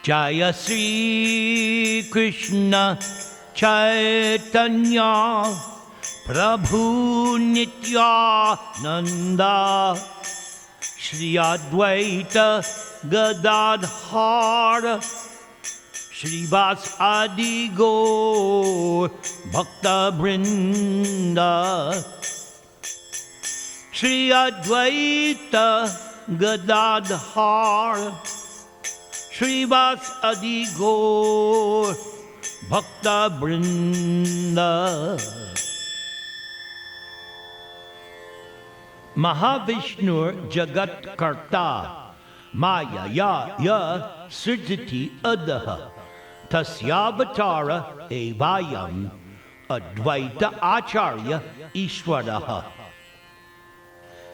Jaya Sri Krishna Chaitanya Prabhu Nityananda Shri Advaita Gadadhar Shrivas Adi Gaur Bhakta Brinda Shri Advaita Gadadhar Shrivas Adi Gaur Bhakta Brinda. Mahavishnu Jagat Karta Maya Ya Srijati Adaha Tasyavatara Evayam Advaita-acarya Ishwaraha.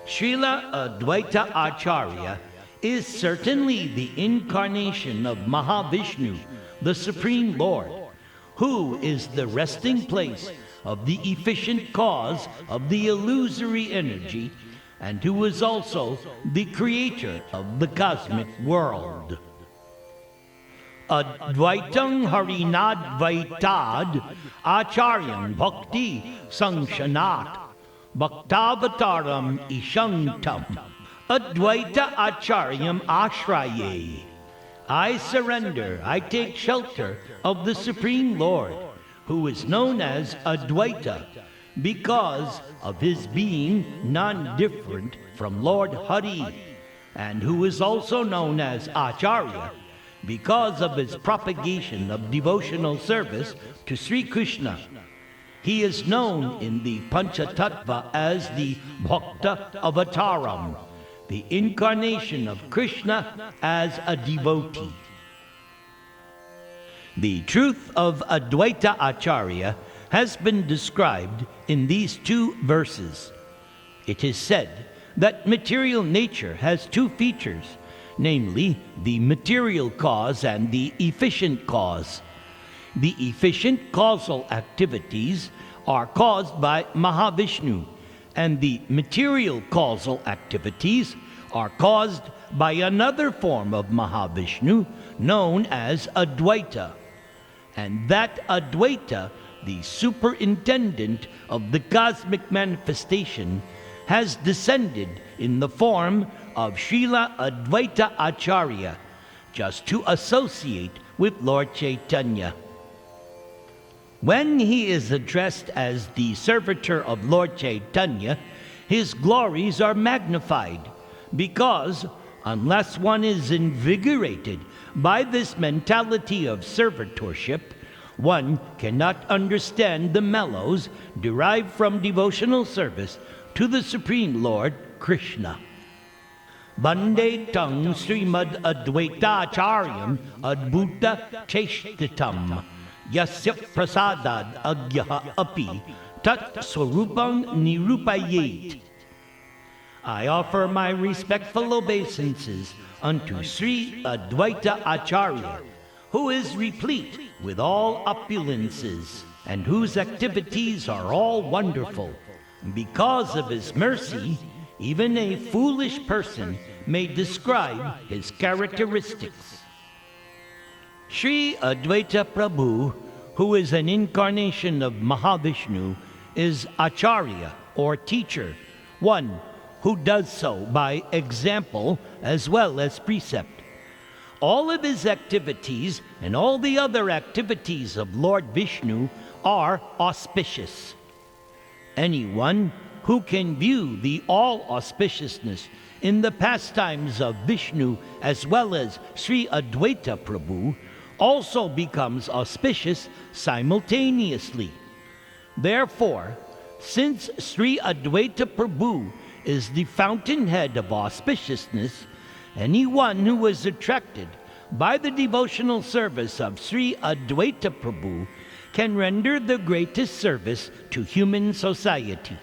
Srila Advaita-acarya is certainly the incarnation of Mahavishnu, the Supreme Lord, who is the resting place of the efficient cause of the illusory energy, and who is also the creator of the cosmic world. Advaitam Harinadvaitad Acharyam Bhakti Sangshanat Bhaktavataram Ishantam Advaita-acaryam Ashraye. I surrender, I take shelter of the Supreme Lord, who is known as Advaita, because of his being non-different from Lord Hari, and who is also known as Acharya, because of his propagation of devotional service to Sri Krishna. He is known in the Panchatattva as the Bhakta Avataram, the incarnation of Krishna as a devotee. The truth of Advaita-acarya has been described in these two verses. It is said that material nature has two features, namely the material cause and the efficient cause. The efficient causal activities are caused by Mahavishnu, and the material causal activities are caused by another form of Mahavishnu known as Advaita. And that Advaita, the superintendent of the cosmic manifestation, has descended in the form of Srila Advaita-acarya, just to associate with Lord Chaitanya. When he is addressed as the servitor of Lord Chaitanya, his glories are magnified, because unless one is invigorated by this mentality of servitorship, one cannot understand the mellows derived from devotional service to the Supreme Lord Krishna. Bande tang Srimad Advaita-acaryam Adbhuta Cheshtitam Yasya prasadad agyaha api tat swarupam nirupayet. I offer my respectful obeisances unto Sri Advaita-acarya, who is replete with all opulences, and whose activities are all wonderful. Because of his mercy, even a foolish person may describe his characteristics. Sri Advaita Prabhu, who is an incarnation of Mahavishnu, is Acharya, or teacher, one who does so by example as well as precept. All of his activities and all the other activities of Lord Vishnu are auspicious. Anyone who can view the all-auspiciousness in the pastimes of Vishnu as well as Sri Advaita Prabhu also becomes auspicious simultaneously. Therefore, since Sri Advaita Prabhu is the fountainhead of auspiciousness, anyone who is attracted by the devotional service of Sri Advaita Prabhu can render the greatest service to human society.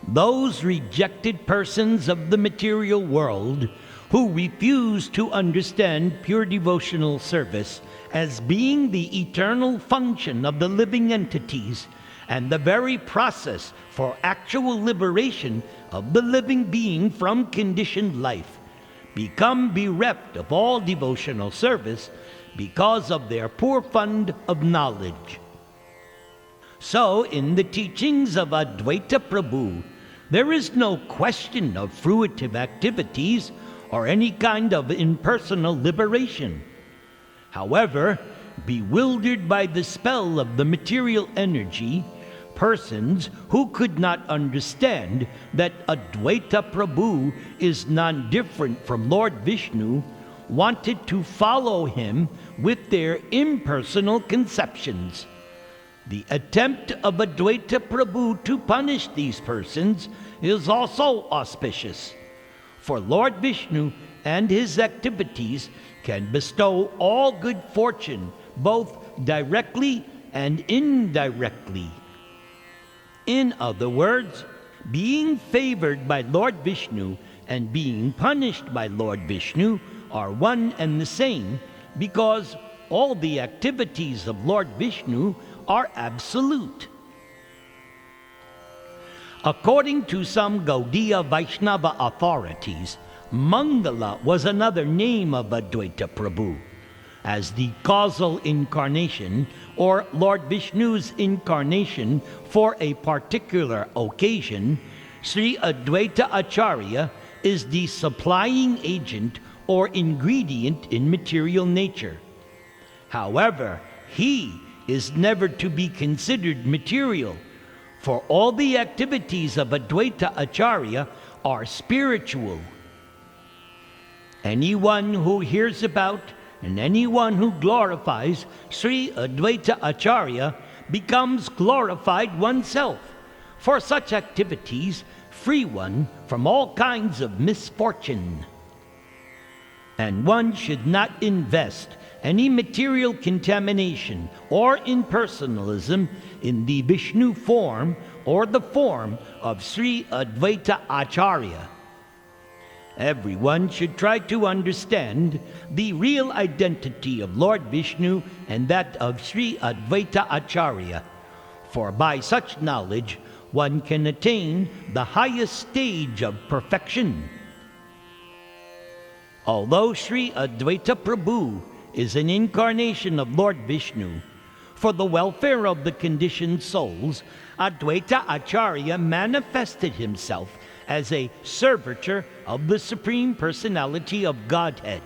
Those rejected persons of the material world who refuse to understand pure devotional service as being the eternal function of the living entities and the very process for actual liberation of the living being from conditioned life, become bereft of all devotional service because of their poor fund of knowledge. So, in the teachings of Advaita Prabhu, there is no question of fruitive activities or any kind of impersonal liberation. However, bewildered by the spell of the material energy, persons who could not understand that Advaita Prabhu is non-different from Lord Vishnu wanted to follow him with their impersonal conceptions. The attempt of Advaita Prabhu to punish these persons is also auspicious, for Lord Vishnu and his activities can bestow all good fortune both directly and indirectly. In other words, being favored by Lord Vishnu and being punished by Lord Vishnu are one and the same, because all the activities of Lord Vishnu are absolute. According to some Gaudiya Vaishnava authorities, Mangala was another name of Advaita Prabhu. As the causal incarnation, or Lord Vishnu's incarnation for a particular occasion, Sri Advaita-acarya is the supplying agent or ingredient in material nature. However, he is never to be considered material, for all the activities of Advaita-acarya are spiritual. Anyone who hears about and anyone who glorifies Sri Advaita-acarya becomes glorified oneself. For such activities free one from all kinds of misfortune. And one should not invest any material contamination or impersonalism in the Vishnu form or the form of Sri Advaita-acarya. Everyone should try to understand the real identity of Lord Vishnu and that of Sri Advaita-acarya, for by such knowledge one can attain the highest stage of perfection. Although Sri Advaita Prabhu is an incarnation of Lord Vishnu, for the welfare of the conditioned souls, Advaita-acarya manifested himself as a servitor of the Supreme Personality of Godhead.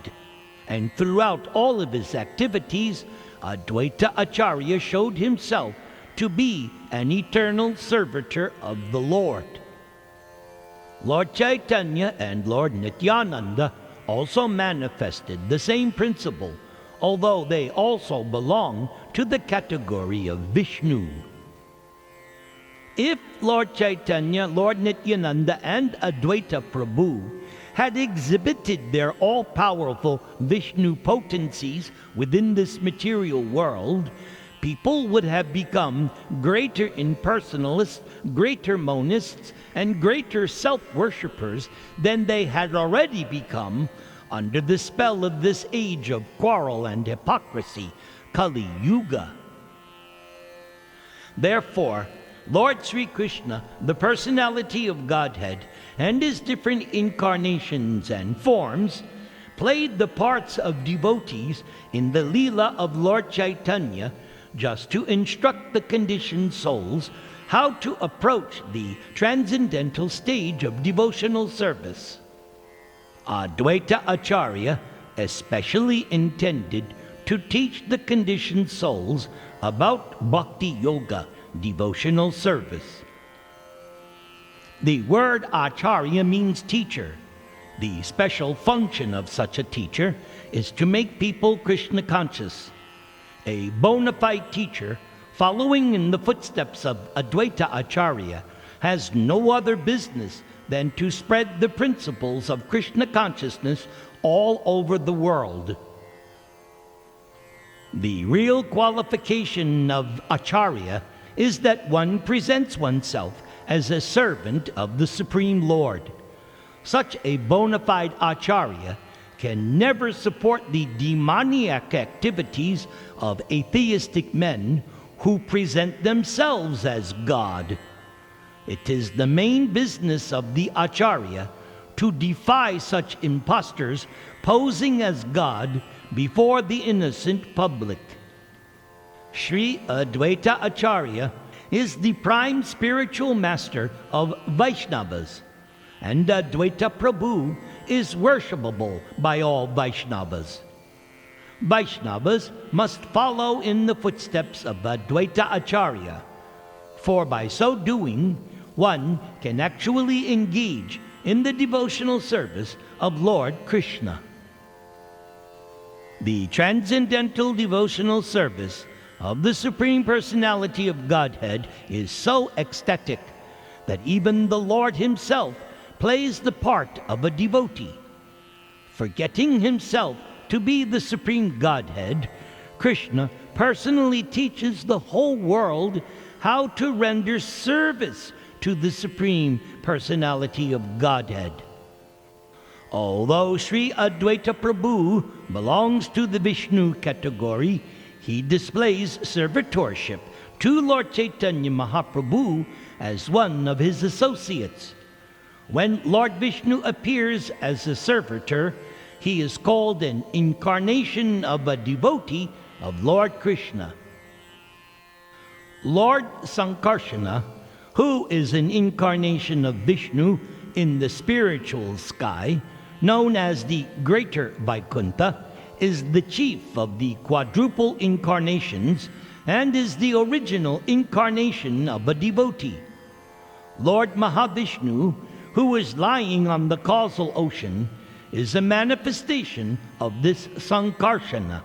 And throughout all of his activities, Advaita-acarya showed himself to be an eternal servitor of the Lord. Lord Chaitanya and Lord Nityananda also manifested the same principle, although they also belong to the category of Vishnu. If Lord Chaitanya, Lord Nityananda, and Advaita Prabhu had exhibited their all-powerful Vishnu potencies within this material world, people would have become greater impersonalists, greater monists, and greater self-worshippers than they had already become under the spell of this age of quarrel and hypocrisy, Kali Yuga. Therefore, Lord Sri Krishna, the personality of Godhead, and his different incarnations and forms, played the parts of devotees in the Leela of Lord Chaitanya just to instruct the conditioned souls how to approach the transcendental stage of devotional service. Advaita-acarya especially intended to teach the conditioned souls about bhakti yoga, devotional service. The word acharya means teacher. The special function of such a teacher is to make people Krishna conscious. A bona fide teacher, following in the footsteps of Advaita-acarya, has no other business than to spread the principles of Krishna consciousness all over the world. The real qualification of acharya is that one presents oneself as a servant of the Supreme Lord. Such a bona fide acharya can never support the demoniac activities of atheistic men who present themselves as God. It is the main business of the acharya to defy such impostors posing as God before the innocent public. Sri Advaita-acarya is the prime spiritual master of Vaishnavas, and Advaita Prabhu is worshipable by all Vaishnavas. Vaishnavas must follow in the footsteps of Advaita-acarya, for by so doing, one can actually engage in the devotional service of Lord Krishna. The transcendental devotional service of the Supreme Personality of Godhead is so ecstatic that even the Lord himself plays the part of a devotee. Forgetting himself to be the Supreme Godhead, Krishna personally teaches the whole world how to render service to the Supreme Personality of Godhead. Although Sri Advaita Prabhu belongs to the Vishnu category, he displays servitorship to Lord Chaitanya Mahaprabhu as one of his associates. When Lord Vishnu appears as a servitor, he is called an incarnation of a devotee of Lord Krishna. Lord Sankarsana, who is an incarnation of Vishnu in the spiritual sky, known as the Greater Vaikuntha, is the chief of the quadruple incarnations and is the original incarnation of a devotee. Lord Mahavishnu, who is lying on the causal ocean, is a manifestation of this Sankarsana.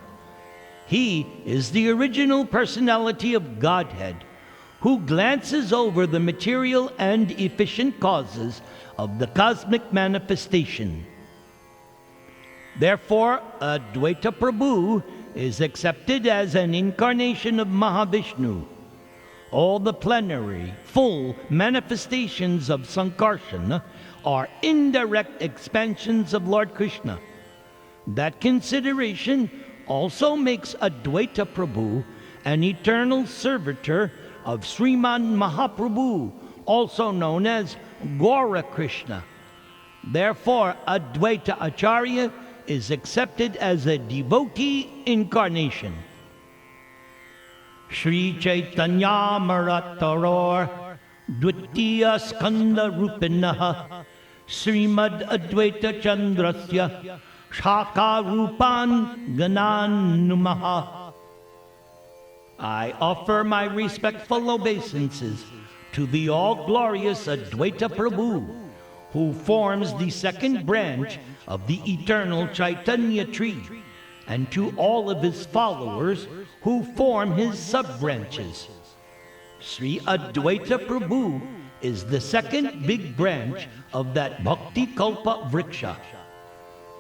He is the original personality of Godhead, who glances over the material and efficient causes of the cosmic manifestation. Therefore, Advaita Prabhu is accepted as an incarnation of Mahavishnu. All the plenary, full manifestations of Sankarsana are indirect expansions of Lord Krishna. That consideration also makes Advaita Prabhu an eternal servitor of Sriman Mahaprabhu, also known as Gaura Krishna. Therefore, Advaita-acarya is accepted as a devotee incarnation. Shri Chaitanya Marataror Dvitiya Skanda Rupinaha Srimad Advaita Chandrasya Shaka Rupan Ganan Numaha. I offer my respectful obeisances to the all-glorious Advaita Prabhu, who forms the second branch of the eternal Chaitanya tree, and to all of his followers who form his sub-branches. Sri Advaita Prabhu is the second big branch of that Bhakti Kalpa Vriksha.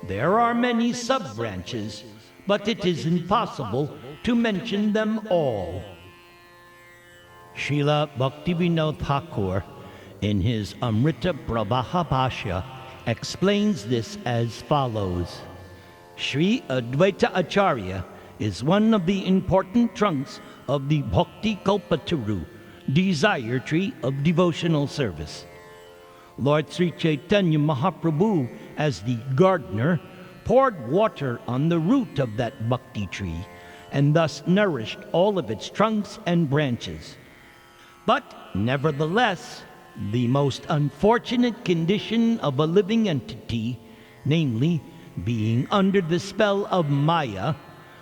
There are many sub-branches, but it is impossible to mention them all. Srila Bhaktivinoda Thakur, in his Amrita Pravaha Bhashya, explains this as follows. Sri Advaita-acarya is one of the important trunks of the Bhakti Kalpataru, desire tree of devotional service. Lord Sri Chaitanya Mahaprabhu, as the gardener, poured water on the root of that bhakti tree, and thus nourished all of its trunks and branches. But nevertheless, the most unfortunate condition of a living entity, namely, being under the spell of Maya,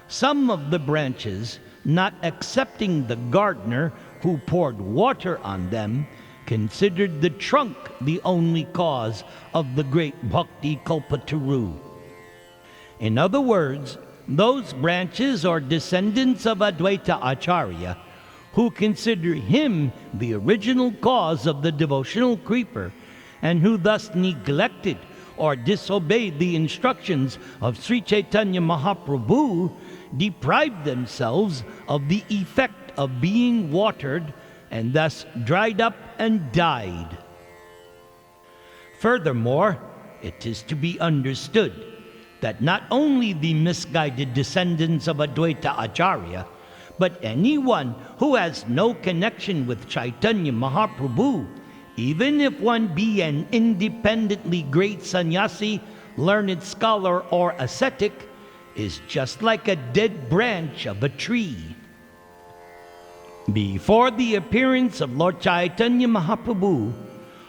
some of the branches, not accepting the gardener who poured water on them, considered the trunk the only cause of the great Bhakti Kalpataru. In other words, those branches or descendants of Advaita-acarya who consider him the original cause of the devotional creeper, and who thus neglected or disobeyed the instructions of Sri Chaitanya Mahaprabhu, deprived themselves of the effect of being watered, and thus dried up and died. Furthermore, it is to be understood that not only the misguided descendants of Advaita-acarya, but anyone who has no connection with Chaitanya Mahaprabhu Even if one be an independently great sannyasi, learned scholar, or ascetic, is just like a dead branch of a tree. Before the appearance of Lord Chaitanya Mahaprabhu,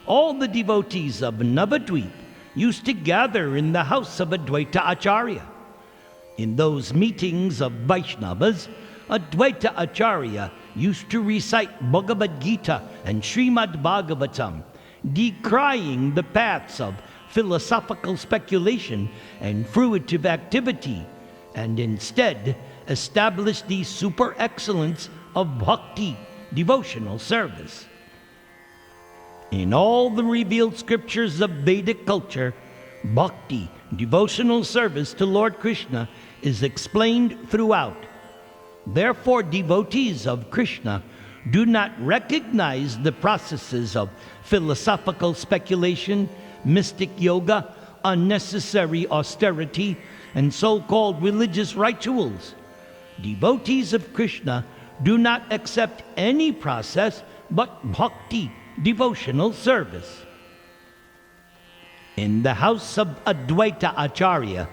all the devotees of Navadvip used to gather in the house of Advaita-acarya. In those meetings of Vaishnavas, Advaita-acarya used to recite Bhagavad Gita and Srimad Bhagavatam, decrying the paths of philosophical speculation and fruitive activity, and instead establish the super excellence of bhakti, devotional service. In all the revealed scriptures of Vedic culture, bhakti, devotional service to Lord Krishna, is explained throughout. Therefore, devotees of Krishna do not recognize the processes of philosophical speculation, mystic yoga, unnecessary austerity, and so-called religious rituals. Devotees of Krishna do not accept any process but bhakti, devotional service. In the house of Advaita-acarya,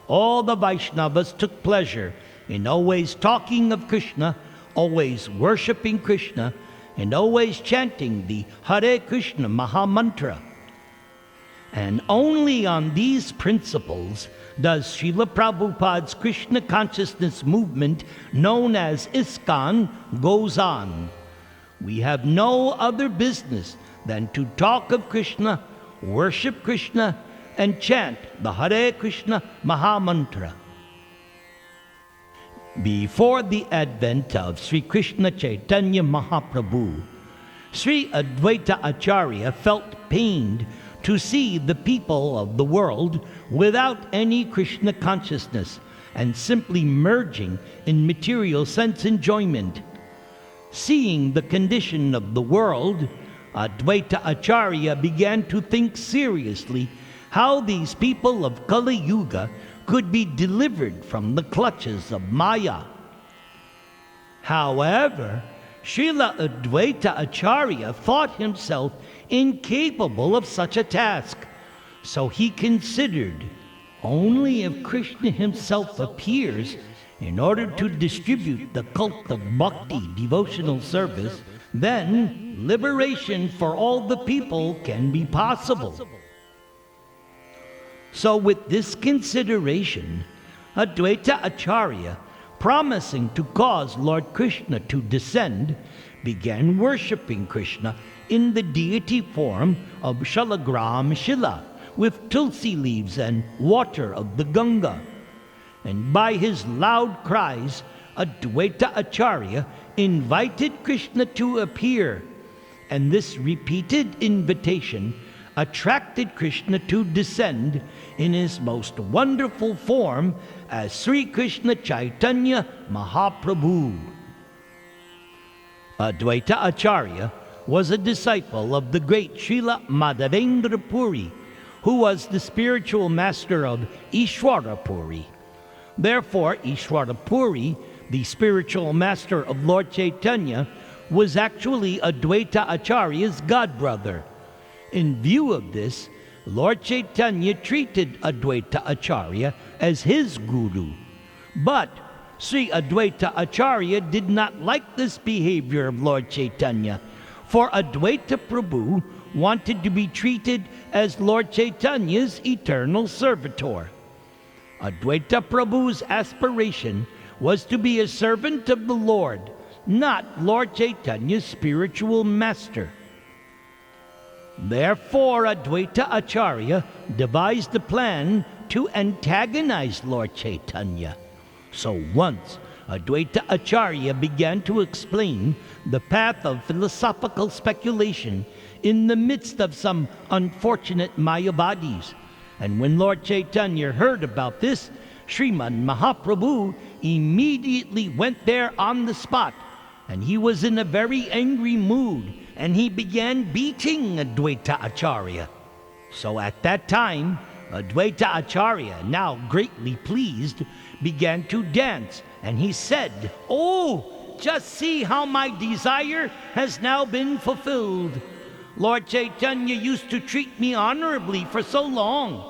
all the Vaishnavas took pleasure in always talking of Krishna, always worshipping Krishna, and always chanting the Hare Krishna Mahamantra. And only on these principles does Srila Prabhupada's Krishna consciousness movement, known as ISKCON, goes on. We have no other business than to talk of Krishna, worship Krishna, and chant the Hare Krishna Mahamantra. Before the advent of Sri Krishna Chaitanya Mahaprabhu, Sri Advaita-acarya felt pained to see the people of the world without any Krishna consciousness and simply merging in material sense enjoyment. Seeing the condition of the world, Advaita-acarya began to think seriously how these people of Kali Yuga could be delivered from the clutches of Maya. However, Srila Advaita-acarya thought himself incapable of such a task, so he considered only if Krishna himself appears in order to distribute the cult of bhakti, devotional service, then liberation for all the people can be possible. So with this consideration, Advaita-acarya, promising to cause Lord Krishna to descend, began worshipping Krishna in the deity form of Shalagram Shila, with tulsi leaves and water of the Ganga. And by his loud cries, Advaita-acarya invited Krishna to appear, and this repeated invitation attracted Krishna to descend in his most wonderful form as Sri Krishna Chaitanya Mahaprabhu. Advaita-acarya was a disciple of the great Srila Madhavendra Puri, who was the spiritual master of Ishwara Puri. Therefore, Ishwara Puri, the spiritual master of Lord Chaitanya, was actually Advaita-acarya's godbrother. In view of this, Lord Chaitanya treated Advaita-acarya as his guru. But Sri Advaita-acarya did not like this behavior of Lord Chaitanya, for Advaita Prabhu wanted to be treated as Lord Chaitanya's eternal servitor. Advaita Prabhu's aspiration was to be a servant of the Lord, not Lord Chaitanya's spiritual master. Therefore, Advaita-acarya devised a plan to antagonize Lord Chaitanya. So once, Advaita-acarya began to explain the path of philosophical speculation in the midst of some unfortunate Mayavadis. And when Lord Chaitanya heard about this, Srimad Mahaprabhu immediately went there on the spot, and he was in a very angry mood, and he began beating Advaita-acarya. So at that time, Advaita-acarya, now greatly pleased, began to dance, and he said, "Oh, just see how my desire has now been fulfilled. Lord Chaitanya used to treat me honorably for so long,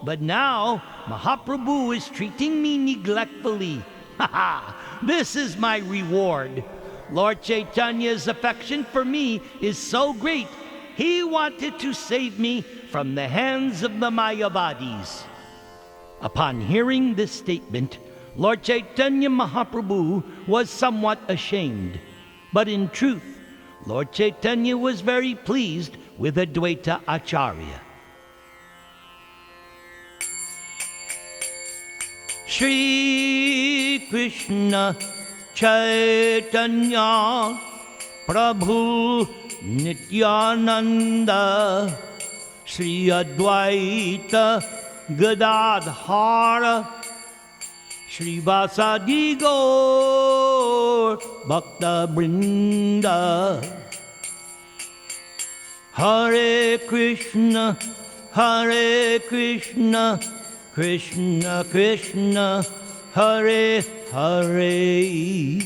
but now Mahaprabhu is treating me neglectfully. Ha ha! This is my reward. Lord Chaitanya's affection for me is so great, he wanted to save me from the hands of the Mayavadis. Upon hearing this statement, Lord Chaitanya Mahaprabhu was somewhat ashamed. But in truth, Lord Chaitanya was very pleased with Advaita-acarya. Shri Krishna Chaitanya Prabhu Nityananda Shri Advaita Gadadhara Shri Vasadi Gaur Bhakta Brinda. Hare Krishna, Krishna Krishna, Hare Hare.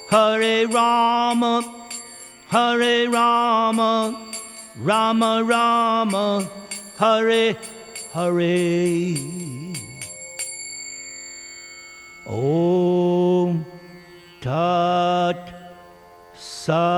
Hare Rama, Rama Rama, Hare Hare. Om Tat Sat.